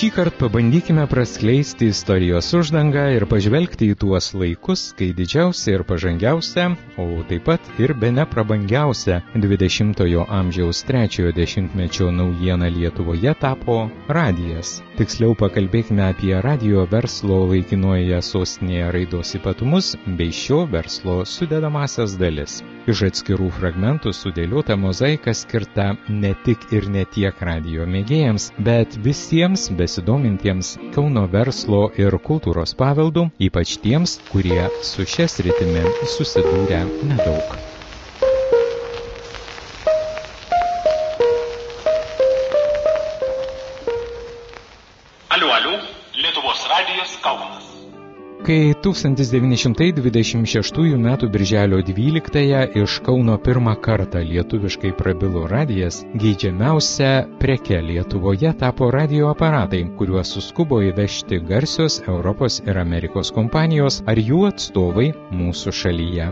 Šįkart pabandykime praskleisti istorijos uždangą ir pažvelgti į tuos laikus, kai didžiausia ir pažangiausia, o taip pat ir bene prabangiausia 20-ojo amžiaus 3-ojo dešimtmečio naujiena Lietuvoje tapo radijas. Tiksliau pakalbėkime apie radijo verslo laikinoje sostinėje raidos ypatumus bei šio verslo sudedamąsias dalis. Iš atskirų fragmentų sudėliota mozaika skirta ne tik ir ne tiek radijo mėgėjams, bet visiems besidomintiems Kauno verslo ir kultūros paveldu, ypač tiems, kurie su šia sritimi susidūrė nedaug. Aliu, Lietuvos radijas Kaunas. Kai 1926 m. birželio 12-ąją iš Kauno pirmą kartą lietuviškai prabilo radijas, geidžiamiausia preke Lietuvoje tapo radio aparatai, kuriuos suskubo įvežti garsios Europos ir Amerikos kompanijos ar jų atstovai mūsų šalyje.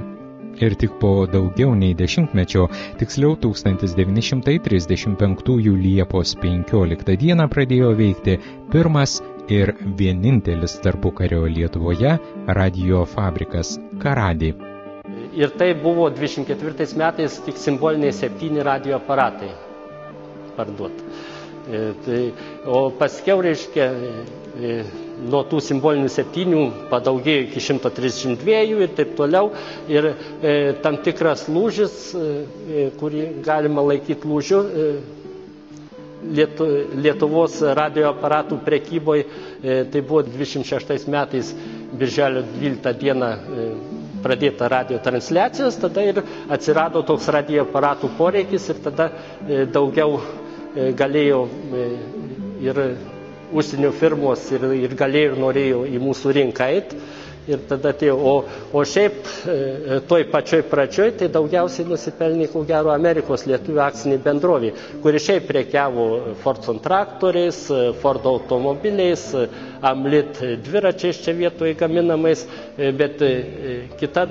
Ir tik po daugiau nei dešimtmečio, tiksliau 1935 Liepos 15 dieną pradėjo veikti pirmas ir vienintelis tarpukario Lietuvoje radijo fabrikas Karadi. Ir tai buvo 24 metais tik simboliniai 7 radijo aparatai parduoti. O paskiau, reiškia, nuo tų simbolinių 7 padaugėjo iki 132 ir taip toliau. Ir tam tikras lūžis, kurį galima laikyti lūžiu, Lietuvos radio aparatų prekyboje, tai buvo 26 metais birželio 12 dieną pradėta radio transliacijos, tada ir atsirado toks radio aparatų poreikis ir tada daugiau galėjo ir užsienio firmos ir galėjo ir norėjo į mūsų rinką eiti. Ir tada o šiaip toj pačioj pradžioj tai daugiausiai nusipelnė, ko gero, Amerikos lietuvių akcinė bendrovė, kuri šiaip prekiavo Fordson traktoriais, Ford automobiliais, Amlit dviračiais čia vietoje gaminamais, bet kita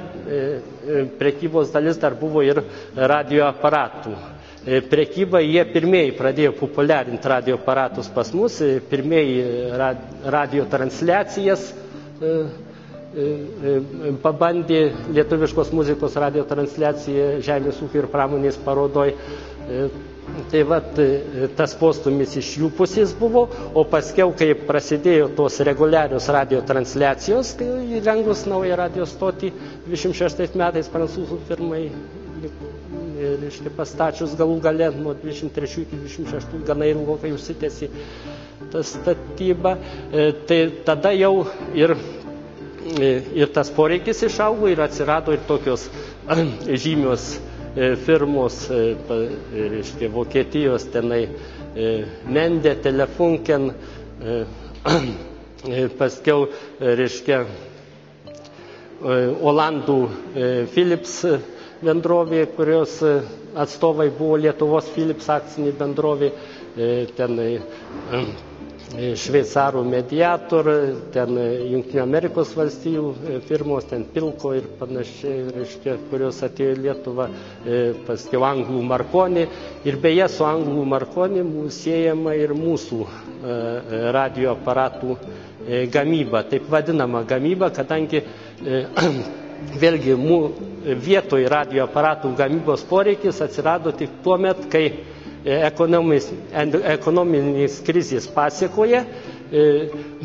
prekybos dalis dar buvo ir radio aparatų. Prekybą jie pirmieji pradėjo populiarinti radio aparatus pas mus, pirmieji radio transliacijas pabandė lietuviškos muzikos radio transliaciją Žemės ūkio ir pramonės parodoj. Tai tas postūmis iš jų pusės buvo, o paskiau, kai prasidėjo tos reguliarios radio transliacijos, tai įrengus naują radio stotį 26 metais prancūzų firmai, reiškia, pastačius galų gale nuo 23 iki 26 gana ilgokai užsitęsė ta statyba, tai tada jau ir tas poreikis išaugo ir atsirado ir tokios žymios firmos, reiškia, Vokietijos tenai Mende, Telefunken, paskiau, reiškia, Olandų Philips bendrovė, kurios atstovai buvo Lietuvos Philips akcinė bendrovė, tenai šveicarų Mediator, ten Jungtinių Amerikos valstijų firmos, ten Pilko ir panašiai, reiškia, kurios atėjo į Lietuvą, paskiau anglų Marconi. Ir beje, su anglų Marconi siejama ir mūsų radio aparatų gamyba, taip vadinama gamyba, kadangi vėlgi vietoj radio aparatų gamybos poreikis atsirado tik tuo met, kai ekonominės krizės pasėkoje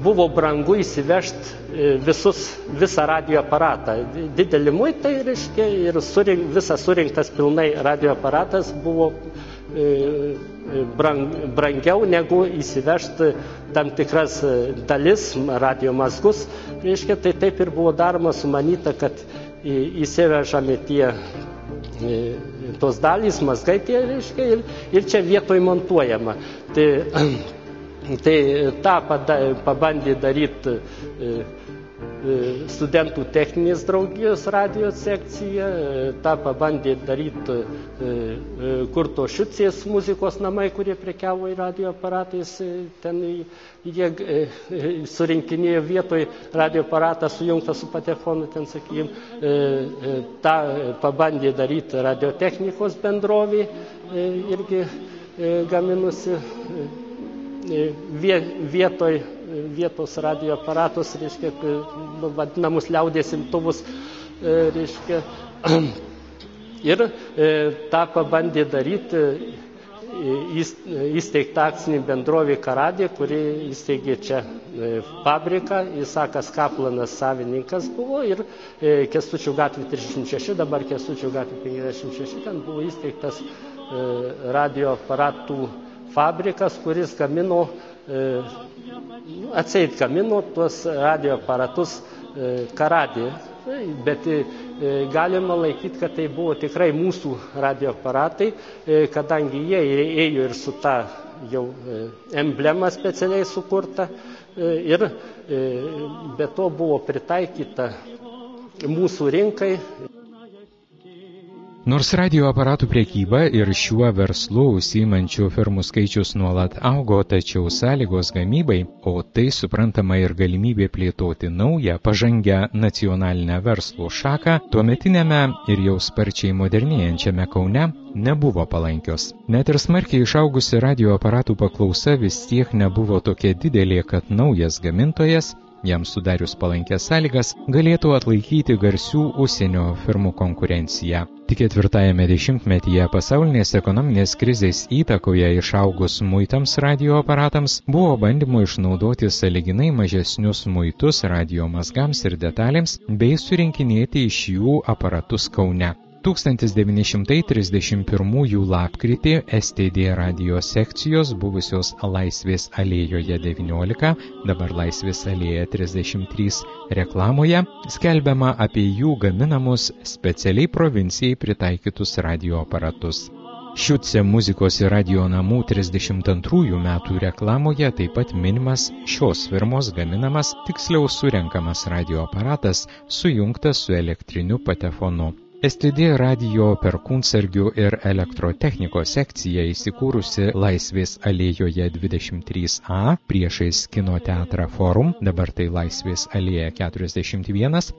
buvo brangu įsivežti visą radio aparatą. Didelį muitą, reiškia, ir visas surinktas pilnai radio aparatas buvo brangiau negu įsivežti tam tikras dalis, radio mazgus. Reiškia, tai taip ir buvo daroma, sumanyta, kad įsivežami tos dalys, mazgai tie, reiškia, ir čia vietoj montuojama. Tai tą pabandė daryti studentų techninės draugijos radio sekcija, tą pabandė daryti Kurto Šiucės muzikos namai, kurie prekiavo į radio aparatais, ten jie surinkinėjo vietoj radio aparatą sujungtą su patefonu, ten, sakykim, tą pabandė daryti radiotechnikos bendrovė, irgi gaminusi vietos radio aparatus, reiškia, vadinamus liaudies imtuvus, reiškia. Ir tą pabandė daryti įsteigta akcinė bendrovė Karadė, kuri įsteigė čia fabriką. Isakas Kaplanas savininkas buvo ir Kęstučio gatvė 36, dabar Kęstučio gatvė 56, ten buvo įsteigtas radio aparatų fabrikas, kuris gamino tuos radio aparatus Karadė. Bet galima laikyti, kad tai buvo tikrai mūsų radio aparatai, kadangi jie ėjo ir su ta jau emblema specialiai sukurta ir be to buvo pritaikyta mūsų rinkai. Nors radio aparatų prekyba ir šiuo verslu užsiimančių firmų skaičius nuolat augo, tačiau sąlygos gamybai, o tai suprantama ir galimybė plėtoti naują, pažangę nacionalinę verslo šaką, tuometinėme ir jau sparčiai modernėjančiame Kaune nebuvo palankios. Net ir smarkiai išaugusi radio aparatų paklausa vis tiek nebuvo tokia didelė, kad naujas gamintojas, jam sudarius palankės sąlygas, galėtų atlaikyti garsių užsienio firmų konkurenciją. Tik 4-ame dešimtmetyje pasaulinės ekonominės krizės įtakoje išaugus muitams radio aparatams buvo bandymų išnaudoti sąlyginai mažesnius muitus radio mazgams ir detalėms bei surinkinėti iš jų aparatus Kaune. 1931 lapkritį STD radio sekcijos buvusios Laisvės alėjoje 19, dabar Laisvės alėja 33 reklamoje, skelbiama apie jų gaminamus specialiai provincijai pritaikytus radio aparatus. Šiutse muzikos ir radio namų 32 metų reklamoje taip pat minimas šios firmos gaminamas, tiksliau surenkamas radio aparatas sujungtas su elektriniu patefonu. STD radio perkūnsargių ir elektrotechnikos sekcija įsikūrusi Laisvės alėjoje 23A priešais kino teatrą Forum, dabar tai Laisvės alėja 41,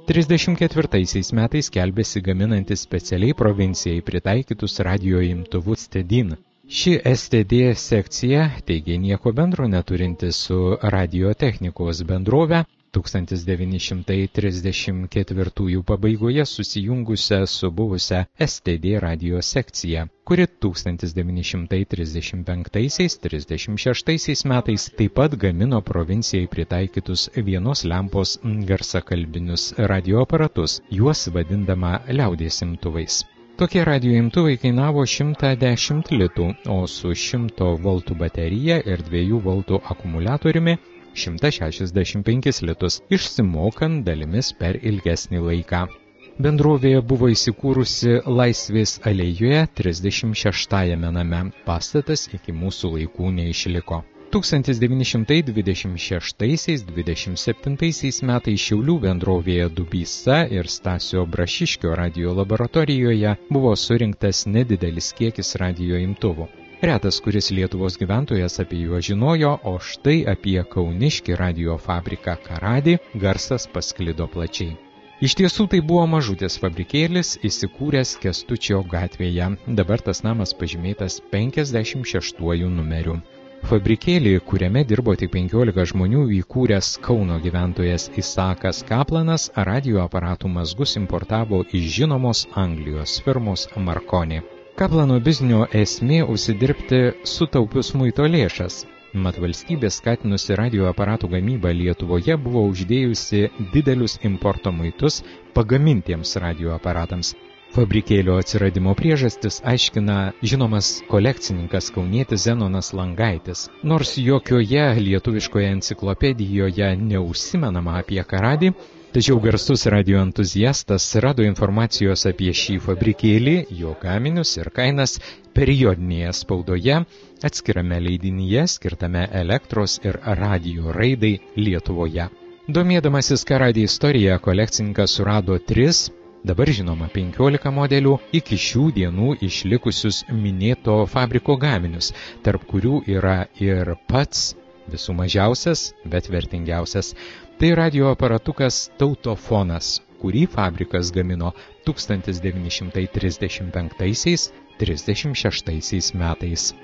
34 metais skelbėsi gaminantis specialiai provincijai pritaikytus radio imtuvus Stedin. Ši STD sekcija teigė nieko bendro neturinti su radiotechnikos bendrove, 1934 pabaigoje susijungusią su buvusią STD radio sekcija, kuri 1935-36 metais taip pat gamino provincijai pritaikytus vienos lempos garsakalbinius radio aparatus, juos vadindama liaudies imtuvais. Tokie radio imtuvai kainavo 110 litų, o su 100 voltų baterija ir 2 voltų akumuliatoriumi 165 litus, išsimokant dalimis per ilgesnį laiką. Bendrovė buvo įsikūrusi Laisvės alėjoje 36-ame name. Pastatas iki mūsų laikų neišliko. 1926-27 metais Šiaulių bendrovėje Dubysa ir Stasio Brašiškio radio laboratorijoje buvo surinktas nedidelis kiekis radio imtuvų. Retas, kuris Lietuvos gyventojas apie juos žinojo, o štai apie kauniškį radio fabriką Karadį garsas pasklido plačiai. Iš tiesų tai buvo mažutės fabrikėlis įsikūręs Kęstučio gatvėje, dabar tas namas pažymėtas 56 numeriu. Fabrikėlį, kuriame dirbo tik 15 žmonių, įkūręs Kauno gyventojas Isakas Kaplanas, radio aparatų mazgus importavo iš žinomos Anglijos firmos Marconi. Kaplano biznio esmė užsidirbti sutaupius muito lėšas. Mat valstybė skatinusi radio aparatų gamybą Lietuvoje buvo uždėjusi didelius importo muitus pagamintiems radio aparatams. Fabrikėlio atsiradimo priežastis aiškina žinomas kolekcininkas kaunietis Zenonas Langaitis. Nors jokioje lietuviškoje enciklopedijoje neužsimenama apie Karadį, tačiau garsus radio entuziastas rado informacijos apie šį fabrikėlį, jo gaminius ir kainas periodinėje spaudoje, atskirame leidinyje skirtame elektros ir radio raidai Lietuvoje. Domėdamasis Karadį istoriją, kolekcininkas surado 3, dabar žinoma 15 modelių, iki šių dienų išlikusius minėto fabriko gaminius, tarp kurių yra ir pats visų mažiausias, bet vertingiausias. Tai radio aparatukas Tautofonas, kurį fabrikas gamino 1935-36 metais.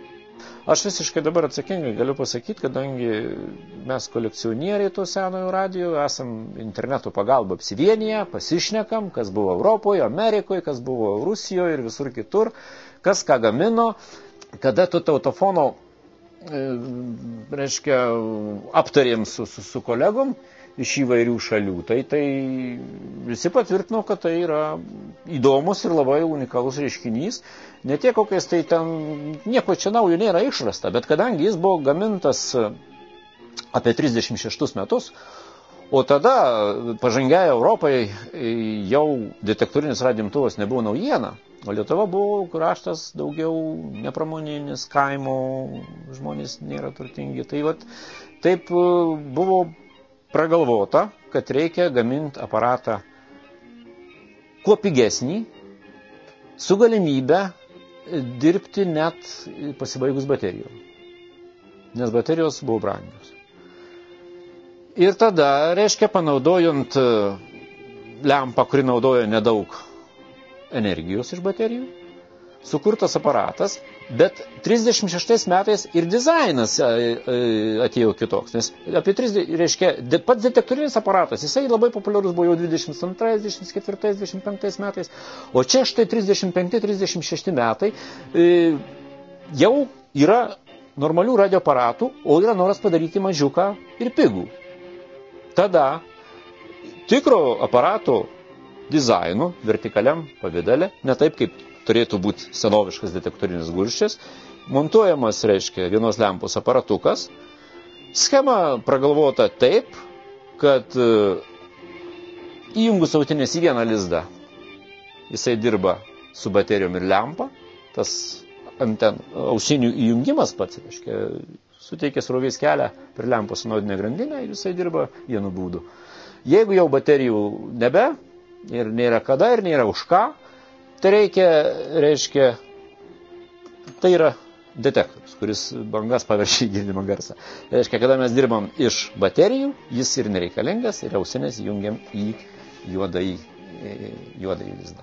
aš visiškai dabar atsakingai galiu pasakyti, kadangi mes kolekcionieriai to senojo radio, esam interneto pagalba apsivienyje, pasišnekam, kas buvo Europoje, Amerikoje, kas buvo Rusijoje ir visur kitur, kas ką gamino, kada tu tautofono, reiškia, aptarėm su kolegom iš įvairių šalių, tai visi patvirtino, kad tai yra įdomus ir labai unikalus reiškinys. Ne tiek, kokiais tai ten nieko čia naujo nėra išrasta, bet kadangi jis buvo gamintas apie 36 metus, o tada pažangiai Europai jau detektorinis radijo-imtuvas nebuvo naujiena, o Lietuva buvo kraštas daugiau nepramoninis, kaimo, žmonės nėra turtingi. Tai vat, taip buvo pragalvota, kad reikia gaminti aparatą kuo pigesnį, su galimybę dirbti net pasibaigus baterijom, nes baterijos buvo brangios. Ir tada, reiškia, panaudojant lempą, kuri naudoja nedaug energijos iš baterijų, sukurtas aparatas, bet 36 metais ir dizainas atėjo kitoks, nes apie 30, reiškia, pats detektorinis aparatas, jisai labai populiarus buvo jau 22, 24, 25 metais, o čia štai 35-36 metai jau yra normalių radio aparatų, o yra noras padaryti mažiuką ir pigų. Tada tikro aparato dizaino vertikaliam pavidale, ne taip kaip turėtų būti senoviškas detektorinis gulščias, montuojamas, reiškia, vienos lempos aparatukas. Schema pragalvota taip, kad įjungus autinės į vieną lizdą, jisai dirba su baterijom ir lempa, tas ausinių įjungimas pats, reiškia, suteikia srovės kelią per lempos anodinę grandinę ir jisai dirba vienu būdu. Jeigu jau baterijų nebe, ir nėra kada, ir nėra už ką, tai reiškia, tai yra detektorius, kuris bangas paverčia į girdimą garsą. Tai reiškia, kada mes dirbam iš baterijų, jis ir nereikalingas, ir ausinės jungiam į juodąjį lizdą.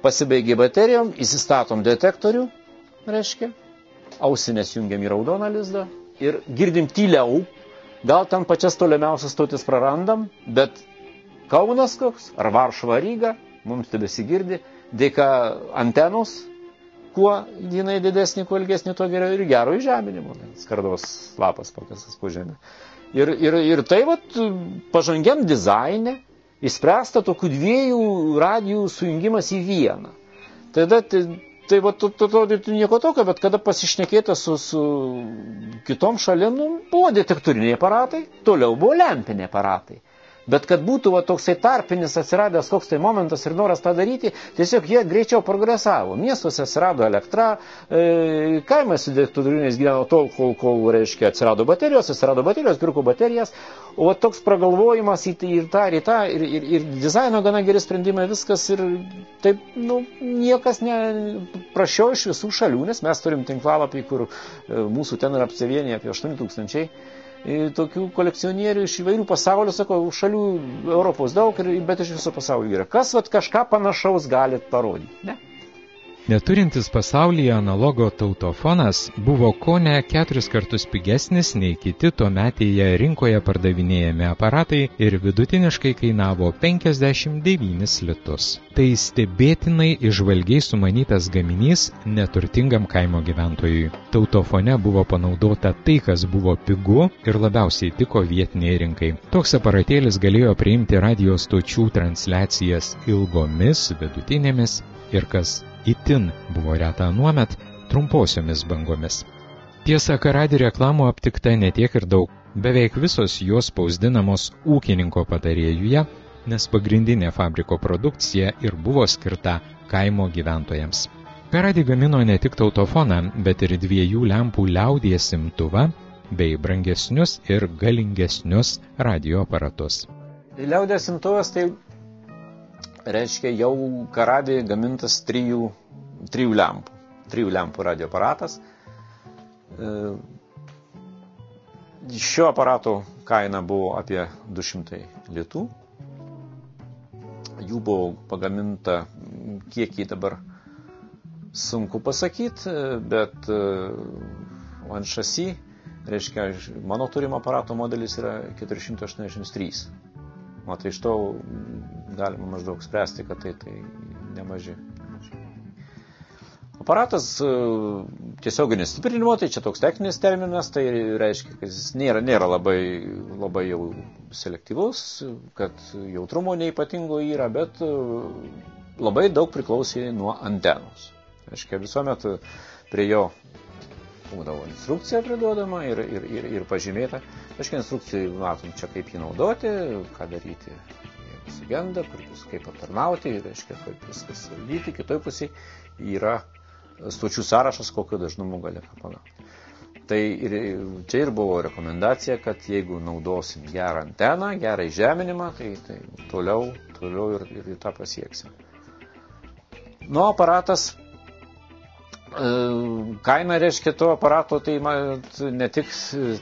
Pasibaigė baterijom, įsistatom detektorių, reiškia, ausinės jungiam į raudoną lizdą ir girdim tyliau, gal ten pačias tolimiausias stotis prarandam, bet Kaunas koks, ar Varšuva Ryga, mums tebesigirdi, dėka antenos, kuo jinai didesnė, kuo ilgesnė, to geriau ir gero įžeminimo, skardos lapas pakasas po žemę. Ir tai vat pažangiam dizaine įspręsta tokių dviejų radijų sujungimas į vieną. Tada tai atrodytų nieko tokio, bet kada pasišnekėta su kitom šalim, buvo detektoriniai aparatai, toliau buvo lempiniai aparatai. Bet kad būtų toksai tarpinis atsiradęs koks tai momentas ir noras tą daryti, tiesiog jie greičiau progresavo. Miestuose atsirado elektra, kaimai su detektoriniais gyveno tol, kol reiškia, atsirado baterijos, pirko baterijas, o toks pragalvojimas į tą ir dizaino gana geri sprendimai, viskas ir taip, niekas prašiau iš visų šalių, nes mes turim tinklalapį, kur mūsų ten yra apsivienyje apie 8000. Tokių kolekcionierių iš įvairių pasaulio, sako, šalių Europos daug, bet iš viso pasaulio yra. Kas kažką panašaus galit parodyti, ne? Neturintis pasaulyje analogo tautofonas buvo kone 4 kartus pigesnis nei kiti tuometėje rinkoje pardavinėjami aparatai ir vidutiniškai kainavo 59 litus. Tai stebėtinai įžvalgiai sumanytas gaminys neturtingam kaimo gyventojui. Tautofone buvo panaudota tai, kas buvo pigu ir labiausiai tiko vietiniai rinkai. Toks aparatėlis galėjo priimti radio stočių transliacijas ilgomis, vidutinėmis ir kas itin buvo reta anuomet trumposiomis bangomis. Tiesa, Karadi reklamų aptikta ne tiek ir daug, beveik visos jos spausdinamos ūkininko patarėjuje, nes pagrindinė fabriko produkcija ir buvo skirta kaimo gyventojams. Karadi gamino ne tik tautofoną, bet ir 2 lempų liaudies imtuvą bei brangesnius ir galingesnius radio aparatus. Liaudies imtuvas tai reiškia jau Karadi gamintas 3 lempų radio aparatas. Šio aparato kaina buvo apie 200 litų. Jų buvo pagaminta, kiek jį dabar sunku pasakyti, bet ant šasi, reiškia, mano turimo aparato modelis yra 483. O tai iš to galima maždaug spręsti, kad tai nemaži. Aparatas tiesioginis stiprinimo, tai čia toks techninis terminas, tai reiškia, kad jis nėra labai jau selektyvus, kad jautrumo neypatingo yra, bet labai daug priklausė nuo antenos. Reiškia, visuomet prie jo būdavo instrukcija priduodama ir pažymėta. Reiškia, instrukcijai matom čia kaip jį naudoti, ką daryti, jeigu sugenda, kaip aptarnauti, reiškia, kaip viskas valdyti. Kitoj pusėje yra stočių sąrašas, kokio dažnumo gali pagauti. Tai čia ir buvo rekomendacija, kad jeigu naudosim gerą anteną, gerą įžeminimą, tai toliau ir tą pasieksim. Nu, aparatas, kaina, reiškia, to aparato, tai ne tik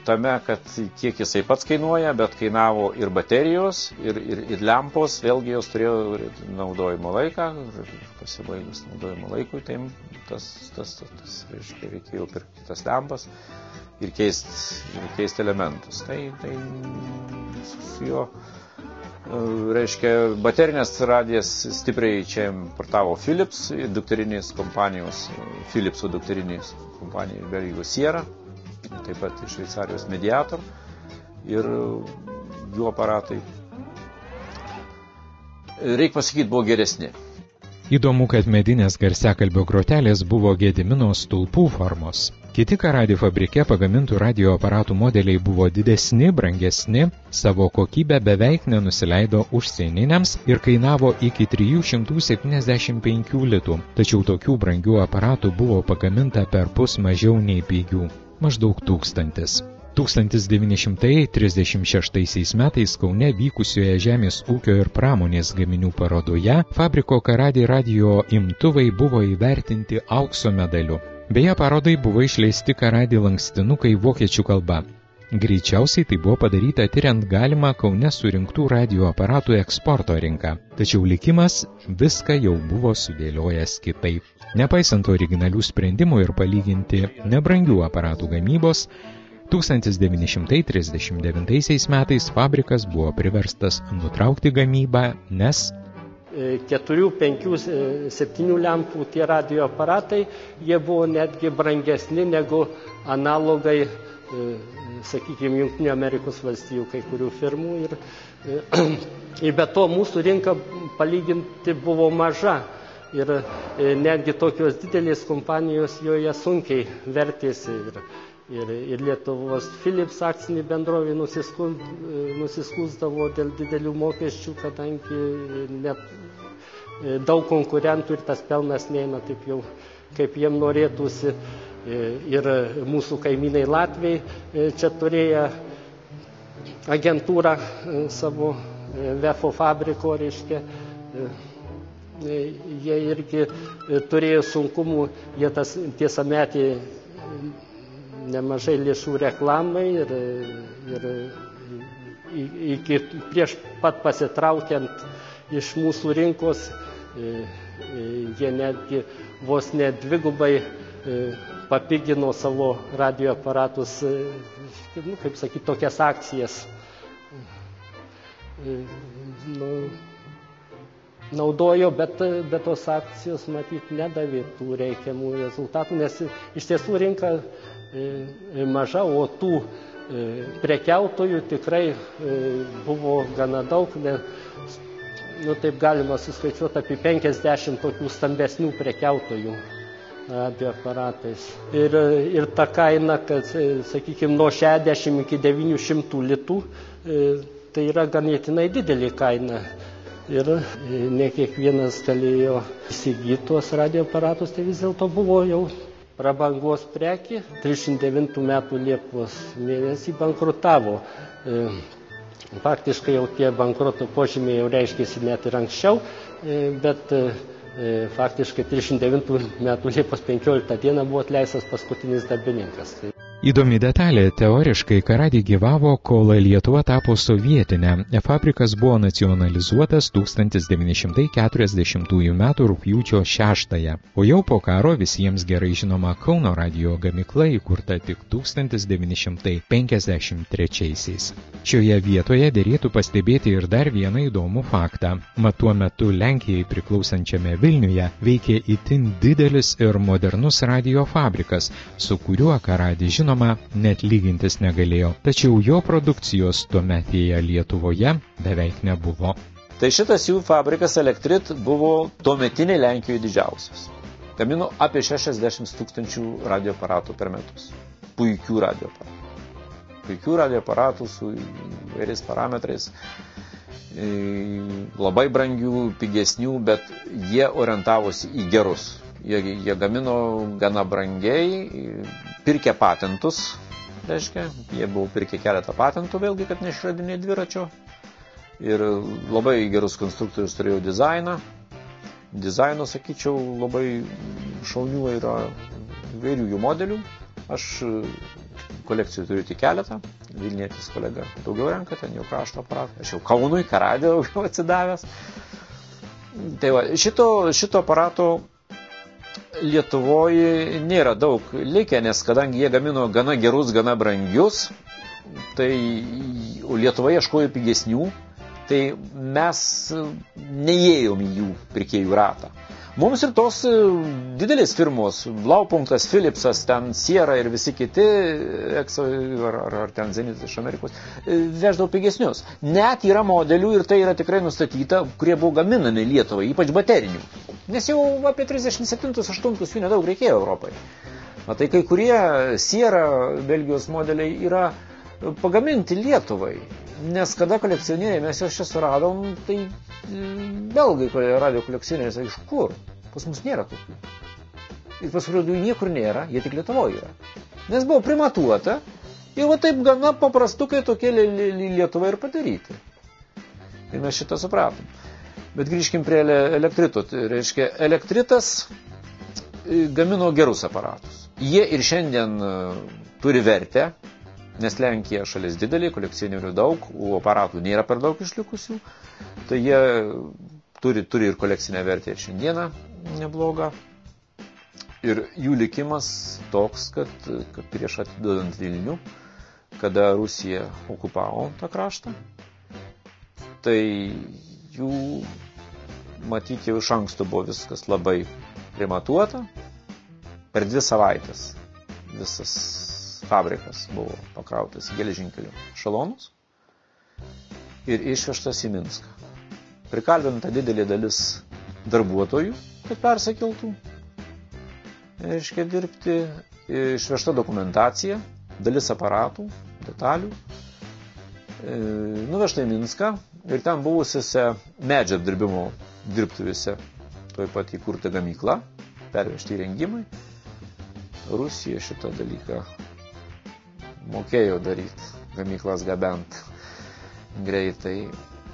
tame, kad kiek jisai pats kainuoja, bet kainavo ir baterijos, ir lempos, vėlgi jos turėjo naudojimo laiką, pasibaigus naudojimo laikui, tai reiškia, reikėjo pirkti tas lempas ir keisti elementus. Tai su juo, reiškia, baterinės radijas stipriai čia importavo Philips, dukterinės kompanijos, Philipsų dukterinės kompanijos Belgijos Sierra, taip pat iš Šveicarijos Mediator ir jų aparatai, reikia pasakyti, buvo geresni. Įdomu, kad medinės garsiakalbio grotelės buvo Gedimino stulpų formos. Kiti Karadi fabrike pagamintų radio aparatų modeliai buvo didesni, brangesni, savo kokybę beveik nenusileido užsieniniams ir kainavo iki 375 litų. Tačiau tokių brangių aparatų buvo pagaminta perpus mažiau nei pigių, maždaug 1000. 1936 metais Kaune vykusioje Žemės ūkio ir pramonės gaminių parodoje fabriko Karadi radio imtuvai buvo įvertinti aukso medaliu. Beje, parodai buvo išleisti Karadi lankstinukai vokiečių kalba. Greičiausiai tai buvo padaryta tiriant galimą Kaune surinktų radio aparatų eksporto rinką. Tačiau likimas viską jau buvo sudėliojęs kitaip. Nepaisant originalių sprendimų ir palyginti nebrangių aparatų gamybos, 1939 metais fabrikas buvo priverstas nutraukti gamybą, nes 4, 5, 7 lempų tie radio aparatai, jie buvo netgi brangesni negu analogai, sakykime, Jungtinių Amerikos valstijų kai kurių firmų. Ir be to mūsų rinka palyginti buvo maža. Ir netgi tokios didelės kompanijos joje sunkiai vertėsi. Ir Lietuvos Philips akcinė bendrovė nusiskųsdavo dėl didelių mokesčių, kadangi daug konkurentų ir tas pelnas neina taip jau, kaip jiem norėtųsi. Ir mūsų kaimynai Latviai čia turėjo agentūrą savo Vefo fabriko, reiškia. Jie irgi turėjo sunkumų, jie tiesą metė nemažai lėšų reklamai ir prieš pat pasitraukiant iš mūsų rinkos, jie netgi vos ne dvigubai papigino savo radio aparatus, kaip sakyti, tokias akcijas. Naudojo, bet tos akcijos, matyt, nedavė tų reikiamų rezultatų, nes iš tiesų rinka maža, o tų prekiautojų tikrai buvo gana daug, taip galima suskaičiuoti apie 50 tokių stambesnių prekiautojų radio aparatais. Ir ta kaina, kad, sakykime, nuo 60 iki 900 litų, tai yra ganėtinai didelė kaina. Ir ne kiekvienas galėjo įsigyti tuos radio aparatus, tai vis dėlto buvo jau prabangos prekė. 39 metų Liepos mėnesį bankrutavo. Faktiškai jau tie bankroto požymiai jau reiškėsi net ir anksčiau, bet faktiškai 39 metų Liepos 15 dieną buvo atleistas paskutinis darbininkas. Įdomi detalė, teoriškai Karadė gyvavo, kol Lietuva tapo sovietinė. Fabrikas buvo nacionalizuotas 1940 m. rugpjūčio 6, o jau po karo visiems gerai žinoma Kauno radijo gamykla įkurta tik 1953. Šioje vietoje derėtų pastebėti ir dar vieną įdomų faktą. Mat tuo metu Lenkijai priklausančiame Vilniuje veikė itin didelis ir modernus radijo fabrikas, su kuriuo Karadė žinoma net lygintis negalėjo, tačiau jo produkcijos tuometėje Lietuvoje beveik nebuvo. Tai šitas jų fabrikas Elektrit buvo tuometinė Lenkijoje didžiausias. Gamino apie 60 000 radioaparatų per metus. Puikių radioaparatų su įvairiais parametrais, labai brangių, pigesnių, bet jie orientavosi į gerus. Jie gamino gana brangiai, pirkė patentus, reiškia, jie buvo pirkė keletą patentų, vėlgi, kad neišradinė dviračio. Ir labai gerus konstruktorius turėjo dizainą. Dizaino, sakyčiau, labai šaunių yra įvairių jų modelių. Aš kolekcijų turiu tik keletą. Vilnietis kolega daugiau renka, ten jau krašto aparatą. Aš jau Kaunui, Karadė daugiau atsidavęs. Tai va, šito aparato Lietuvoje nėra daug likę, nes kadangi jie gamino gana gerus, gana brangius, tai Lietuva ieškojo pigesnių, tai mes neėjom į jų pirkėjų ratą. Mums ir tos didelės firmos, Blaupunktas, Philipsas, ten Sierra ir visi kiti, Exo ar ten Zenit iš Amerikos, veždavo pigesnius. Net yra modelių, ir tai yra tikrai nustatyta, kurie buvo gaminami Lietuvai, ypač baterinių. Nes jau apie 37-8 jų nedaug reikėjo Europai. Na tai kai kurie Sierra, Belgijos modeliai yra pagaminti Lietuvai. Nes kada kolekcionieriai mes juos čia suradom, tai belgai radio kolekcionieriai sako, iš kur? Pas mus nėra tokių. Ir pasirodo, jų niekur nėra, jie tik Lietuvoje yra. Nes buvo primatuota ir va taip gana paprastukai tokie Lietuvai ir padaryti. Ir mes šitą supratom. Bet grįžkim prie Elektrito. Tai reiškia, Elektritas gamino gerus aparatus. Jie ir šiandien turi vertę, nes Lenkija šalis didelė, kolekcionierių daug, o aparatų nėra per daug išlikusių. Tai jie turi ir kolekcinę vertę ir šiandieną neblogą. Ir jų likimas toks, kad prieš atiduodant Vilnių, kada Rusija okupavo tą kraštą, tai jų, matyti, jau iš anksto buvo viskas labai primatuota. Per 2 savaitės visas fabrikas buvo pakrautas į geležinkelių šalonus ir išvežtas į Minską. Prikalbinta didelė dalis darbuotojų, kad persikeltų, reiškia dirbti, išvežta dokumentacija, dalis aparatų, detalių, nuvežta į Minską ir ten buvusiose medžio apdirbimo dirbtuvėse tuoj pat įkurta gamykla, pervežti įrengimai. Rusija šitą dalyką mokėjo daryti, gamyklas gabent greitai.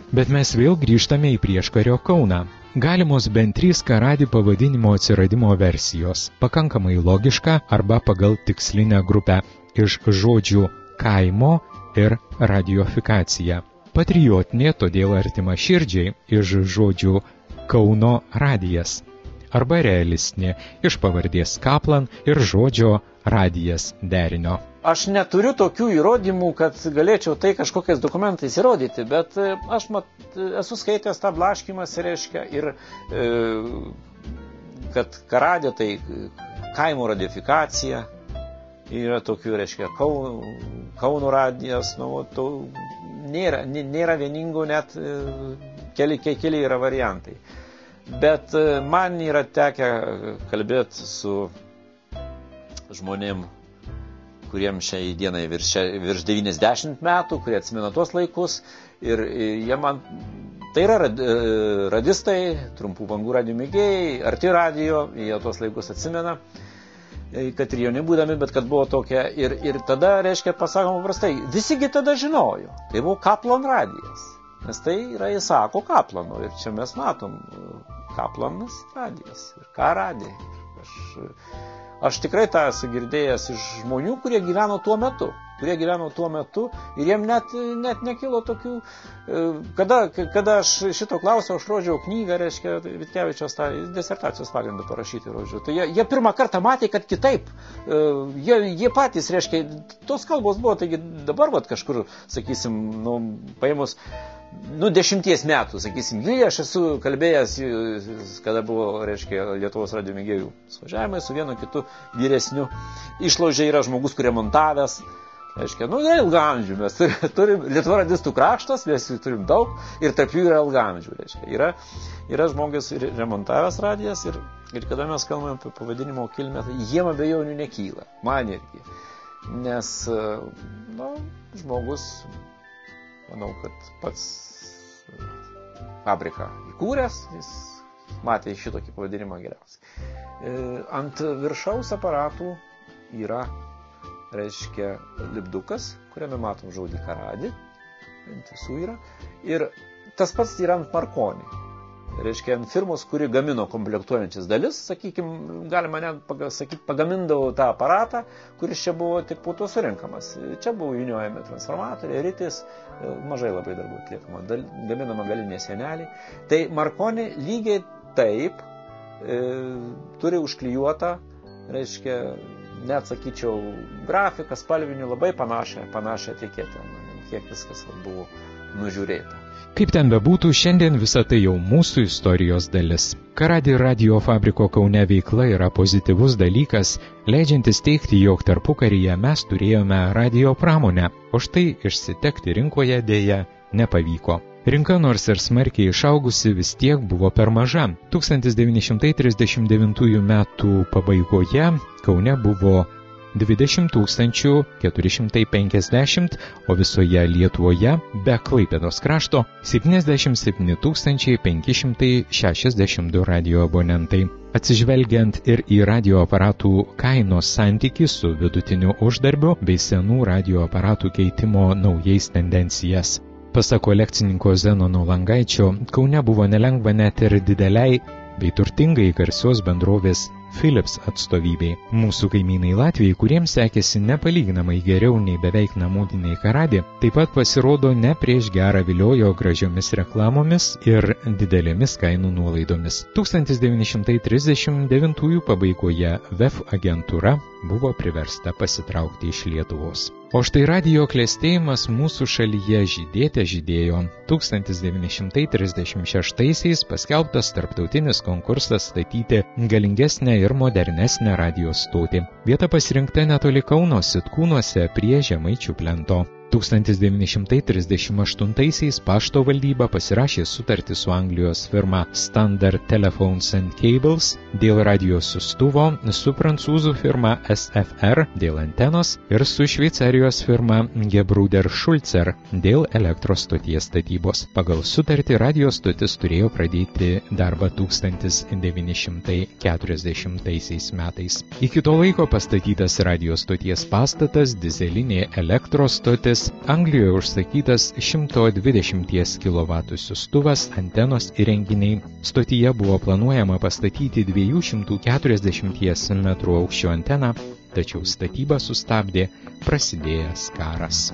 Bet mes vėl grįžtame į prieškario Kauną. Galimos bent 3 Karadė pavadinimo atsiradimo versijos, pakankamai logiška arba pagal tikslinę grupę iš žodžių kaimo ir radiofikacija. Patriotinė, todėl artima širdžiai, iš žodžių Kauno radijas. Arba realistinė, iš pavardės Kaplan ir žodžio radijas derinio. Aš neturiu tokių įrodymų, kad galėčiau tai kažkokiais dokumentais įrodyti, bet aš esu skaitęs tą blaškymas, reiškia, ir kad Karadė tai kaimo radiofikacija, yra tokių, reiškia, Kauno radijas, nėra vieningų, net keli yra variantai. Bet man yra tekę kalbėti su žmonėm, kuriems šiai dienai virš 90 metų, kurie atsimena tuos laikus. Ir jie man, tai yra radistai, trumpų bangų radijo mėgėjai, arti radijo, jie tuos laikus atsimena, kad ir jauni būdami, bet kad buvo tokia. Ir tada, reiškia, pasakom paprastai, visigi tada žinojo, tai buvo Kaplan radijas. Nes tai yra Isako Kaplano. Ir čia mes matom Kaplanas radijas. Ir ką radė. aš tikrai tą esu girdėjęs iš žmonių, kurie gyveno tuo metu. Ir jiem net nekilo tokių, kada aš šito klausiau, aš rodžiau knygą, reiškia, Vitkevičiaus tą disertacijos pagrindą parašyti, rodžiau. Tai jie pirmą kartą matė, kad kitaip, jie patys, reiškia, tos kalbos buvo, taigi dabar kažkur, sakysim, paėmus, 10 metų, sakysim, aš esu kalbėjęs, kada buvo, reiškia, Lietuvos radijo mėgėjų svažiavimai su vienu kitu vyresniu. Išlaužė yra žmogus, kurie montavęs. Reiškia, ilgaamžių mes turim, Lietuva radistų kraštas, mes jų turim daug ir tarp jų yra ilgaamžių. Reiškia, yra žmogus remontavęs radijas ir kada mes kalbame apie pavadinimo kilmę, tai jiem abejonių nekyla, man irgi. Nes, žmogus, manau, kad pats fabriką įkūręs, jis matė šitokį pavadinimą geriausiai. Ant viršaus aparatų yra, reiškia, lipdukas, kuriame matom žodį Karadi, ant visų yra, ir tas pats yra ant Marconi. Reiškia, ant firmos, kuri gamino komplektuojančias dalis, sakykime, galima net sakyti, pagamindavo tą aparatą, kuris čia buvo tik po to surinkamas. Čia buvo vyniojami transformatoriai, ritis, mažai labai darbų atliekama, gaminama galinė sienelė. Tai Marconi lygiai taip turi užklijuotą, reiškia, net sakyčiau, grafiką, spalvinį, labai panašią etiketę, kiek viskas buvo nužiūrėta. Kaip ten bebūtų, šiandien visa tai jau mūsų istorijos dalis. Karadi radio fabriko Kaune veikla yra pozityvus dalykas, leidžiantis teigti, jog tarpukaryje mes turėjome radio pramonę, o štai išsitekti rinkoje dėja nepavyko. Rinka nors ir smarkiai išaugusi vis tiek buvo per maža. 1939 metų pabaigoje Kaune buvo 20 450, o visoje Lietuvoje be Klaipėdos krašto 77 562 radio abonentai. Atsižvelgiant ir į radio aparatų kainos santykį su vidutiniu uždarbiu bei senų radio aparatų keitimo naujais tendencijas. Pasak kolekcininko Zenono Langaičio, Kaune buvo nelengva net ir dideliai bei turtingai garsios bendrovės Philips atstovybei. Mūsų kaimynai Latvijai, kuriems sekėsi nepalyginamai geriau nei beveik namudiniai Karadi, taip pat pasirodo ne prieš gerą viliojo gražiomis reklamomis ir didelėmis kainų nuolaidomis. 1939 pabaigoje VEF agentūra buvo priversta pasitraukti iš Lietuvos. O štai radijo klestėjimas mūsų šalyje žydėjo. 1936-aisiais paskelbtas tarptautinis konkursas statyti galingesnę ir modernesnę radijo stotį. Vieta pasirinkta netoli Kauno Sitkūnuose prie Žemaičių plento. 1938-aisiais pašto valdyba pasirašė sutartį su Anglijos firma Standard Telephones and Cables dėl radio siųstuvo, su prancūzų firma SFR dėl antenos ir su Šveicarijos firma Gebruder Schulzer dėl elektros stoties statybos. Pagal sutartį radio stotis turėjo pradėti darbą 1940 metais. Iki to laiko pastatytas radio stoties pastatas, dizelinė elektros stotis, Anglijoje užsakytas 120 kW siųstuvas, antenos įrenginiai. Stotyje buvo planuojama pastatyti 240 metrų aukščio anteną, tačiau statybą sustabdė prasidėjęs karas.